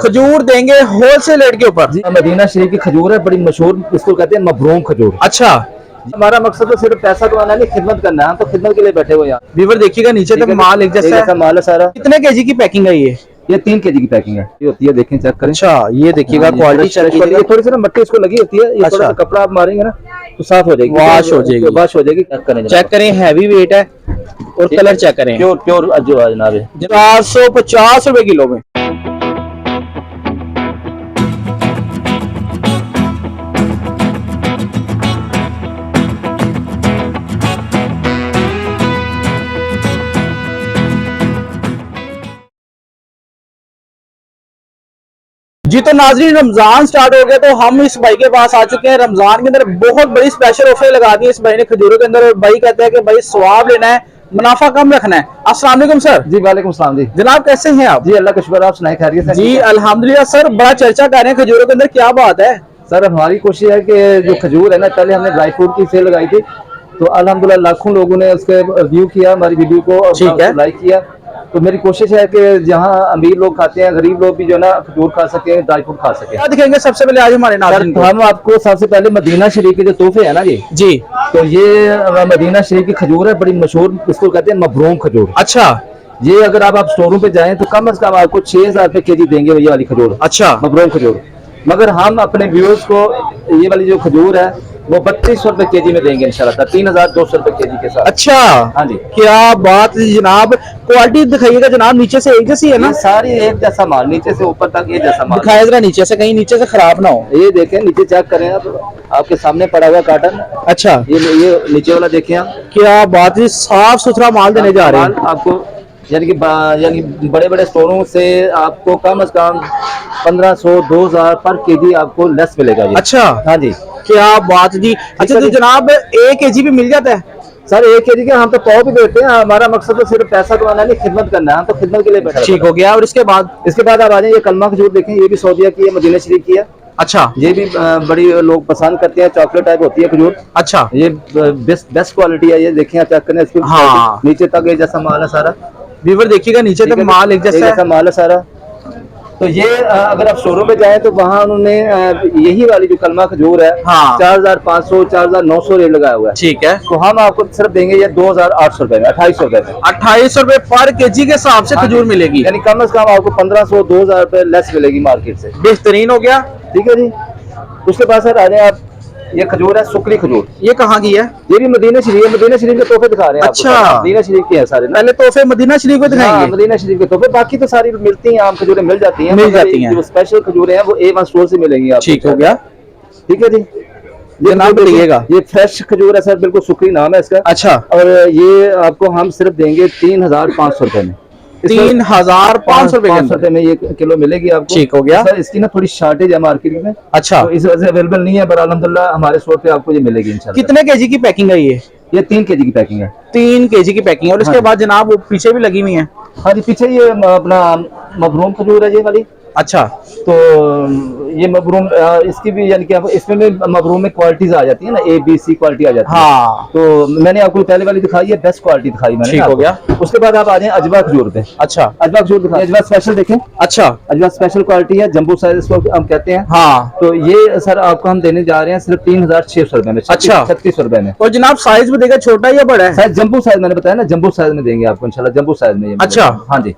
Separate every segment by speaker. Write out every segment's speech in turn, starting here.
Speaker 1: खजूर देंगे wholesale rate के ऊपर।
Speaker 2: जी मदीना शरीफ की खजूर है, बड़ी मशहूर, इसको कहते हैं मबरूम खजूर।
Speaker 1: अच्छा,
Speaker 2: हमारा मकसद तो सिर्फ पैसा कमाना नहीं, खिदमत करना है। हम तो खिदमत के लिए बैठे हुए हैं।
Speaker 1: व्यूअर देखिएगा नीचे तक माल एक जैसा
Speaker 2: माल है सारा।
Speaker 1: कितने केजी की पैकिंग है
Speaker 2: ये 3 केजी की पैकिंग है, ये होती है, देखें चेक करें।
Speaker 1: अच्छा, ये देखिएगा क्वालिटी चेक कीजिएगा।
Speaker 2: थोड़ी सी ना मट्टी इसको लगी होती है, ये थोड़ा सा कपड़ा आप मारेंगे ना तो साफ हो जाएगी,
Speaker 1: वॉश हो जाएगी,
Speaker 2: वॉश हो जाएगी।
Speaker 1: चेक करें, हैवी वेट है और कलर चेक करें,
Speaker 2: प्योर जो है जनाब
Speaker 1: 450 रुपए किलो में। जी तो नाजरीन, रमजान स्टार्ट हो गया तो हम इस भाई के पास आ चुके हैं। रमजान के अंदर बहुत बड़ी स्पेशल ऑफर लगा दी है इस भाई ने खजूरों के अंदर, और भाई कहते हैं कि भाई स्वाब लेना है, मुनाफा कम रखना है। अस्सलाम वालेकुम सर।
Speaker 2: जी वालेकुम सलाम जी।
Speaker 1: जनाब कैसे हैं आप?
Speaker 2: जी अल्लाह का शुक्र, आप सुनाए खैरियत से?
Speaker 1: जी अल्हम्दुलिल्लाह। सर बड़ा चर्चा कर रहे हैं खजूरों के अंदर, क्या बात है?
Speaker 2: सर हमारी कोशिश है कि जो खजूर है ना, पहले हमने ड्राई फ्रूट की सेल लगाई थी, तो अल्हम्दुलिल्लाह लाखों लोगों ने उसके रिव्यू किया, हमारी वीडियो को लाइक किया। तो मेरी कोशिश है कि जहाँ अमीर लोग खाते हैं, गरीब लोग भी जो है ना खजूर खा सके, ड्राई फ्रूट खा सके।
Speaker 1: क्या दिखेंगे सबसे पहले आज हमारे नाज़रीन को?
Speaker 2: हम आपको सबसे पहले मदीना शरीफ के जो तोहफे है ना जी, तो ये मदीना शरीफ की खजूर है, बड़ी मशहूर, इसको कहते हैं मबरूम खजूर।
Speaker 1: अच्छा,
Speaker 2: ये अगर आप स्टोरों पे जाएं तो कम से कम आपको 6000 रुपए केजी देंगे ये वाली खजूर।
Speaker 1: अच्छा,
Speaker 2: मबरूम खजूर। मगर हम अपने व्यूअर्स को ये वाली जो खजूर है वो 3200 रुपए केजी में देंगे इंशाल्लाह, 3200 रुपए केजी के साथ।
Speaker 1: अच्छा,
Speaker 2: हाँ जी,
Speaker 1: क्या बात है जनाब। क्वालिटी दिखाइएगा जनाब, नीचे से एक जैसी है ना?
Speaker 2: सारी एक जैसा माल, नीचे से ऊपर तक एक जैसा माल।
Speaker 1: दिखाया जरा नीचे से, कहीं नीचे से खराब ना हो।
Speaker 2: ये देखें, नीचे चेक करें आप, आपके सामने पड़ा हुआ काटन।
Speaker 1: अच्छा,
Speaker 2: ये नीचे वाला देखें आप,
Speaker 1: क्या बात है, साफ सुथरा माल देने जा रहे हैं
Speaker 2: आपको। यानी बड़े बड़े स्टोरों से आपको कम से कम 1500 2000 पर केजी आपको लेस मिलेगा जी।
Speaker 1: अच्छा,
Speaker 2: हाँ जी,
Speaker 1: क्या बात जी। अच्छा तो जनाब 1 केजी भी मिल जाता है?
Speaker 2: सर 1 केजी के हम तो पाव भी देते हैं। हमारा मकसद तो सिर्फ पैसा कमाना नहीं, खिदमत करना है। हम तो खिदमत के लिए बैठे।
Speaker 1: ठीक हो गया। और इसके बाद
Speaker 2: आप आ जाए, ये कलमा खजूर देखें, ये भी सऊदीया की है, मदीना शरीफ की है। अच्छा, ये भी बड़ी लोग पसंद करते हैं, चॉकलेट टाइप होती है खजूर।
Speaker 1: अच्छा,
Speaker 2: ये बेस्ट क्वालिटी है, ये देखें आप चेक करें इसकी।
Speaker 1: हाँ,
Speaker 2: नीचे तक ये जैसा माल है सारा।
Speaker 1: व्यूअर देखिएगा नीचे तक माल एक जैसा
Speaker 2: माल है सारा। तो ये अगर आप शोरूम में जाएं तो वहाँ उन्होंने यही वाली जो कलमा खजूर है, हाँ, 4500 4900 रेट लगाया हुआ है। ठीक है, तो हम आपको सिर्फ देंगे ये 2800 रुपए में, 2800 रुपए में,
Speaker 1: 2800 रुपए पर केजी के हिसाब से खजूर मिलेगी।
Speaker 2: यानी कम से कम आपको 1500 2000 रुपए लेस मिलेगी मार्केट से।
Speaker 1: बेहतरीन हो गया।
Speaker 2: ठीक है जी। उसके बाद सर आ जाए आप, ये खजूर है सुकरी खजूर।
Speaker 1: ये कहाँ की है?
Speaker 2: ये भी मदीना शरीफ है, मदीना शरीफ के तोहफे दिखा रहे हैं। अच्छा, मदीना शरीफ के हैं सारे।
Speaker 1: पहले तोहफे मदीना शरीफ के दिखाएंगे।
Speaker 2: मदीना शरीफ के तोहफे, बाकी तो सारी मिलती हैं, आम खजूरें मिल जाती हैं, जो स्पेशल खजूरें हैं वो A1 स्टोर से मिलेंगी आपको। ठीक हो गया। ठीक है जी, ये नाम बताइएगा। ये फ्रेश खजूर है सर, बिल्कुल सुकरी नाम है इसका। अच्छा, और ये आपको हम सिर्फ देंगे 3500 रुपए में।
Speaker 1: 3500 रुपए
Speaker 2: में ये किलो मिलेगी आपको। ठीक हो गया। सर इसकी ना थोड़ी शॉर्टेज है मार्केट में। अच्छा, तो इस वजह से अवेलेबल नहीं है, पर अल्हम्दुलिल्लाह हमारे स्टोर पे आपको ये मिलेगी इंशाल्लाह।
Speaker 1: कितने केजी की पैकिंग है ये
Speaker 2: 3 केजी की पैकिंग है।
Speaker 1: 3 केजी की पैकिंग। और इसके बाद जनाब पीछे भी लगी हुई है।
Speaker 2: हाँ जी, पीछे ये अपना मबरूम खजूर है ये वाली। अच्छा, तो ये मबरूम इसकी भी यानी कि इसमें भी मबरूम में क्वालिटीज आ जाती है ना, ABC क्वालिटी आ जाती है। हाँ, तो मैंने आपको पहले वाली दिखाई है, बेस्ट क्वालिटी दिखाई मैंने। ठीक हो गया। उसके बाद आप आ जाए अजवा खजूर पे। अच्छा, अजवा खजूर दिखाई, अजवा स्पेशल देखें। अच्छा, अजवा स्पेशल क्वालिटी है, जंबो साइज इसको हम कहते हैं। हाँ, तो ये सर आपको हम देने जा रहे हैं सिर्फ 3600 रुपए में। अच्छा, 3600 रुपए में।
Speaker 1: और जनाब साइज में देगा छोटा या बड़ा है?
Speaker 2: साइज जंबो साइज मैंने बताया ना, जंबो साइज में देंगे आपको इंशाल्लाह, जंबो साइज में। अच्छा, हाँ जी।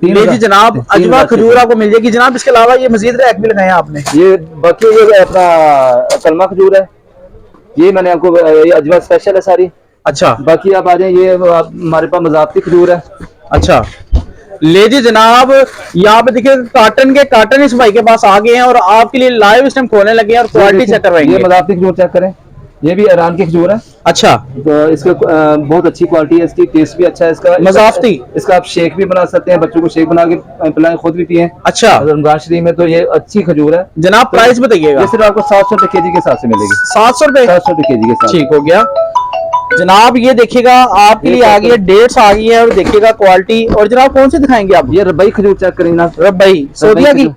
Speaker 1: जी जनाब, अजवा खजूर आपको मिल जाएगी जनाब। इसके अलावा ये मजीद रैक भी लगाए हैं आपने।
Speaker 2: ये बाकी ये अपना कलमा खजूर है, ये मैंने आपको, ये अजवा स्पेशल है सारी। अच्छा, बाकी आप आ जाए, ये हमारे पास मजाफ्ती खजूर है। अच्छा,
Speaker 1: ले जी जनाब, यहाँ पे देखिए काटन इस भाई के पास आ गए हैं और आपके लिए लाइव इस टाइम खोलने लगे हैं और क्वालिटी चेक करवाएंगे।
Speaker 2: ये मजाफ्ती खजूर चेक करें, ये भी ईरान की खजूर है। अच्छा, तो इसका बहुत अच्छी क्वालिटी है, इसकी टेस्ट भी अच्छा है इसका।
Speaker 1: मजाफ्ती,
Speaker 2: इसका आप शेक भी बना सकते हैं, बच्चों को शेक बना के पिलाएं, खुद भी पिए। अच्छा, रमजान शरीफ में तो ये अच्छी खजूर है।
Speaker 1: जनाब प्राइस बताइएगा।
Speaker 2: ये सिर्फ आपको 700 रुपए केजी के हिसाब से मिलेगी।
Speaker 1: 700 रुपए?
Speaker 2: 700 रुपए केजी के साथ।
Speaker 1: ठीक हो गया जनाब। ये देखिएगा आपके लिए आ गई है, डेट्स आ गई है, और देखिएगा क्वालिटी। और जनाब कौन सी दिखाएंगे आप?
Speaker 2: ये रबई खजूर चेक करेंगे ना।
Speaker 1: रबई सऊदीया की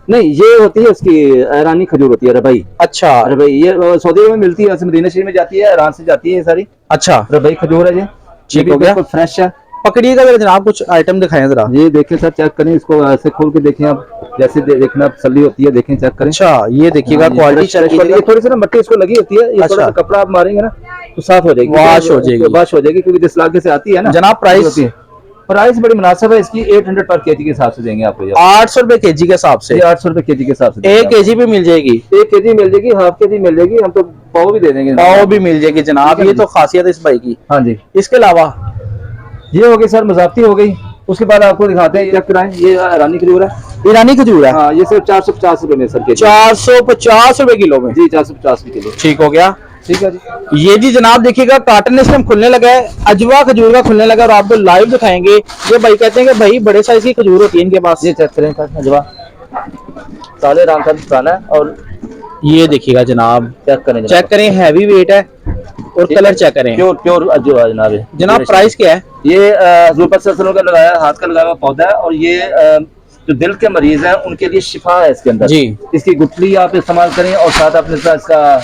Speaker 2: नहीं, ये होती है उसकी ईरानी खजूर होती है रबई। अच्छा, रबई ये सऊदी में मिलती है, मदीना शरीफ में जाती है, ईरान से जाती है ये सारी। अच्छा, रबई खजूर है ये। ठीक हो गया, फ्रेश है।
Speaker 1: पकड़िएगा जरा जनाब, कुछ आइटम दिखाएं जरा।
Speaker 2: ये देखें सर, चेक करें इसको, ऐसे खोल के देखें आप। जैसे देखना तसल्ली होती है, देखें चेक करें।
Speaker 1: अच्छा ये देखिएगा क्वालिटी चेक
Speaker 2: ये
Speaker 1: कीजिएगा।
Speaker 2: थोड़ी सी ना मट्टी इसको लगी होती है, ये थोड़ा सा कपड़ा आप मारेंगे ना तो साफ हो जाएगी,
Speaker 1: वॉश हो जाएगी।
Speaker 2: वॉश हो जाएगी, क्योंकि जिस लाके से आती है ना।
Speaker 1: जनाब प्राइस?
Speaker 2: प्राइस बड़ी मुनासिब है इसकी, 800 पर केजी के हिसाब से देंगे आपको।
Speaker 1: 800 रुपए केजी के हिसाब से?
Speaker 2: 800 रुपए केजी के हिसाब से।
Speaker 1: 1 केजी भी मिल जाएगी?
Speaker 2: 1 केजी मिल जाएगी, हाफ केजी मिल जाएगी, हम तो पाव भी दे देंगे।
Speaker 1: पाव भी मिल जाएगी जनाब, ये तो खासियत है इस भाई की।
Speaker 2: हाँ जी।
Speaker 1: इसके अलावा
Speaker 2: ये हो गई सर मजाफ्ती हो गई। उसके बाद आपको दिखाते हैं, चेक कराएं, ये ईरानी खजूर है।
Speaker 1: ईरानी खजूर है?
Speaker 2: हाँ, ये सिर्फ 450 रुपए में सर के
Speaker 1: 450 रुपए किलो में?
Speaker 2: जी 450 रुपए किलो।
Speaker 1: ठीक हो गया।
Speaker 2: ठीक है जी।
Speaker 1: ये जी जनाब देखिएगा कार्टन इसमें खुलने लगा है, अजवा खजूर का खुलने लगा और आपको लाइव दिखाएंगे। ये भाई कहते हैं कि भाई बड़े साइज की खजूर होती है इनके पास।
Speaker 2: ये चेक करें सर, अजवा काले रंग का पुराना है। और
Speaker 1: ये देखिएगा जनाब, चेक करें, हैवी वेट है और कलर चेक करें,
Speaker 2: प्योर अजवा जनाब।
Speaker 1: जनाब प्राइस क्या है?
Speaker 2: ये हज़ूर पाक सल्लल्लाहु अलैहि वसल्लम का लगाया, हाथ का लगाया हुआ पौधा है, और ये जो दिल के मरीज हैं उनके लिए शिफा है इसके अंदर
Speaker 1: जी।
Speaker 2: इसकी गुठली आप इस्तेमाल करें और साथ अपने साथ इसका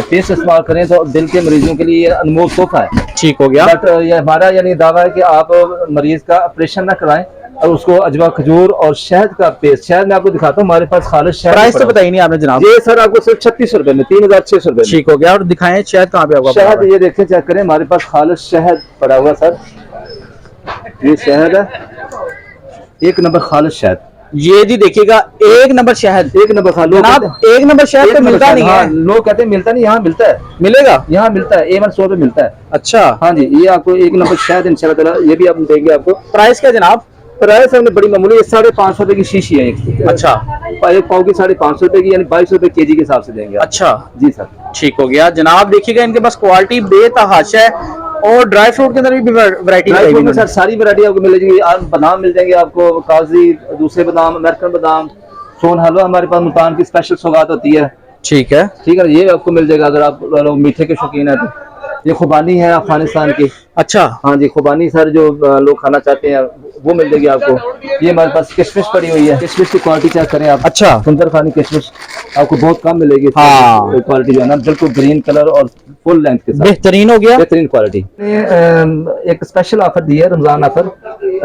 Speaker 2: पेस्ट इस्तेमाल करें तो दिल के मरीजों के लिए ये अनमोल तोहफा है।
Speaker 1: ठीक हो गया।
Speaker 2: बट ये हमारा यानी दावा है कि आप मरीज का ऑपरेशन ना कराएं और उसको अजवा खजूर और शहद का पेस्ट, शहद मैं आपको दिखाता हूँ, हमारे पास खालिश शहद।
Speaker 1: प्राइस तो बताई नहीं आपने जनाब?
Speaker 2: ये सर आपको सिर्फ 36 रुपए में, 3600 रुपए।
Speaker 1: ठीक हो गया। और दिखाएं शहद कहाँ पे होगा?
Speaker 2: शहद ये देखें, चेक करें, हमारे पास खालिश शहद पड़ा हुआ सर, ये शहद है, 1 नंबर खालिश शहद।
Speaker 1: ये जी देखिएगा 1 नंबर शहद,
Speaker 2: 1 नंबर खालिश
Speaker 1: जनाब। 1 नंबर शहद तो मिलता नहीं है,
Speaker 2: लोग कहते हैं मिलता नहीं, यहाँ मिलता है।
Speaker 1: मिलेगा?
Speaker 2: यहाँ मिलता है, A1 100 पे मिलता है।
Speaker 1: अच्छा
Speaker 2: हाँ जी, ये आपको 1 नंबर शहद इंशाल्लाह ताला ये भी आप देंगे आपको।
Speaker 1: प्राइस क्या जनाब?
Speaker 2: प्राइस हमने बड़ी मामूली, 550 रुपए की शीशी है एक।
Speaker 1: अच्छा,
Speaker 2: एक पाव की 550 रुपए की, यानी 22 रुपए केजी के हिसाब से देंगे।
Speaker 1: अच्छा
Speaker 2: जी सर।
Speaker 1: ठीक हो गया जनाब। देखिएगा इनके पास क्वालिटी बेतहाशा है और ड्राई फ्रूट के अंदर भी वैरायटी
Speaker 2: में सर सारी वैरायटी आपको मिल जाएगी। बादाम मिल जाएंगे आपको, काजी, दूसरे बादाम, अमेरिकन बादाम, सोन हलवा हमारे पास मुल्तान की स्पेशल सौगात होती है।
Speaker 1: ठीक है,
Speaker 2: ठीक है, ये आपको मिल जाएगा अगर आप लोग मीठे के शौकीन है तो। ये खुबानी है अफगानिस्तान की।
Speaker 1: अच्छा
Speaker 2: हाँ जी, खुबानी सर जो लोग खाना चाहते हैं वो मिल जाएगी आपको। ये हमारे पास किशमिश पड़ी हुई है, किशमिश की क्वालिटी चेक करें आप।
Speaker 1: अच्छा,
Speaker 2: सुंदर खानी किशमिश आपको बहुत कम मिलेगी।
Speaker 1: हाँ,
Speaker 2: क्वालिटी जो है ना बिल्कुल ग्रीन कलर और फुल लेंथ के साथ,
Speaker 1: बेहतरीन हो गया,
Speaker 2: बेहतरीन क्वालिटी। एक स्पेशल ऑफर दी है रमजान ऑफर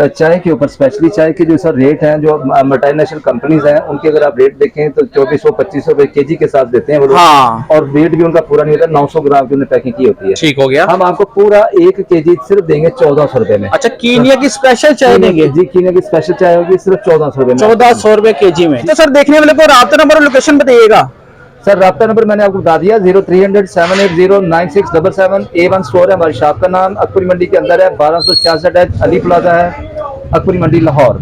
Speaker 2: चाय के ऊपर, स्पेशली चाय के जो सर रेट हैं, जो मल्टीनेशनल कंपनीज हैं उनके अगर आप रेट देखें तो 2400-2500 रुपए केजी के साथ देते हैं वो लोग।
Speaker 1: हाँ।
Speaker 2: और वेट भी उनका पूरा नहीं होता, 900 ग्राम की उन्हें पैकिंग की होती है।
Speaker 1: ठीक हो गया।
Speaker 2: हम आपको पूरा 1 केजी सिर्फ देंगे 1400 रुपए में।
Speaker 1: अच्छा, कीनिया की स्पेशल चाय देंगे?
Speaker 2: जी, कीनिया की स्पेशल चाय होगी सिर्फ 1400 रुपए में।
Speaker 1: 1400 रुपए केजी में। तो सर देखने वाले को राब्ता नंबर और लोकेशन बताइएगा।
Speaker 2: सर राब्ता नंबर मैंने आपको बता दिया, 0300-780-9677। A1 स्टोर है हमारी शॉप का नाम, अकबरी मंडी के अंदर है, 1266 है, अली प्लाजा है, अकबरी मंडी लाहौर।